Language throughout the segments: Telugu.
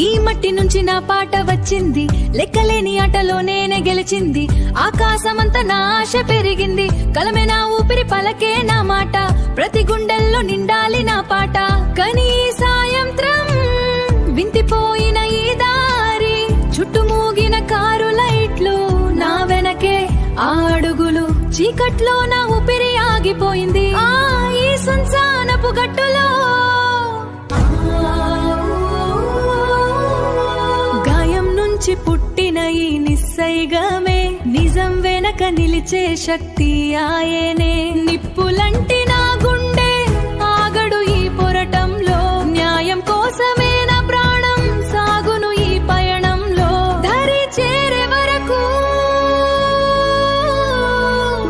ఈ మట్టి నుంచి నా పాట వచ్చింది, లెక్కలేని ఆటలో నేనే గెలిచింది. ఆకాశమంతా నా ఆశ పెరిగింది, కలమే నా ఊపిరి పలకే నా మాట. ప్రతి గుండెల్లో నిండాలి నా పాట. కానీ ఈ సాయంత్రం వింతిపోయిన ఈ దారి, చుట్టుమూగిన కారు లైట్లు, నా వెనకే ఆ అడుగులు, చీకట్లో నా ఊపిరి ఆగిపోయింది. ఈ సున్సానపు గట్టులో గాయం నుంచి పుట్టిన ఈ నిస్సైగమే నిజం వెనక నిలిచే శక్తి ఆయనే. నిప్పులంటి నా గుండె ఆగడు ఈ పోరాటంలో, న్యాయం కోసమే నా ప్రాణం సాగును ఈ పయనంలో. దారి చేరే వరకు,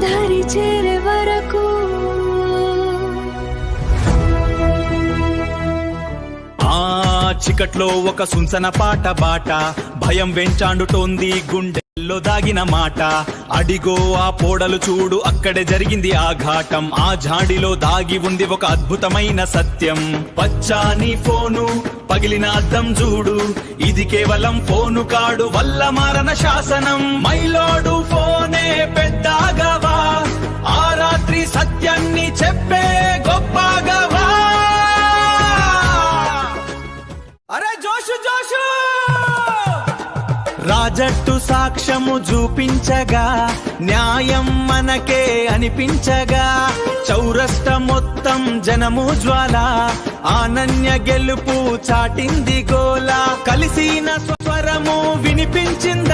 దారి చేరే వరకు. చికట్లో ఒక సున్సన పాట బాట, భయం వెంటాడుతోంది గుండెల్లో దాగిన మాట. అడిగో ఆ పోడలు చూడు, అక్కడే జరిగింది ఆఘాతం. ఆ జాడిలో దాగి ఉంది ఒక అద్భుతమైన సత్యం. పచ్చాని ఫోను పగిలిన అద్దం చూడు, ఇది కేవలం ఫోను కాడు, వల్ల మారన శాసనం. మైలోడు ఫోనే పెద్దగవా, ఆ రాత్రి సత్యాన్ని చెప్పే గొప్పగవా. అరే జోషు జోషు! రాజట్టు సాక్ష్యము చూపించగా, న్యాయం మనకే అనిపించగా, చౌరస్త మొత్తం జనము జ్వాల, ఆనన్య గెలుపు చాటింది గోల. కలిసిన స్వరము వినిపించింది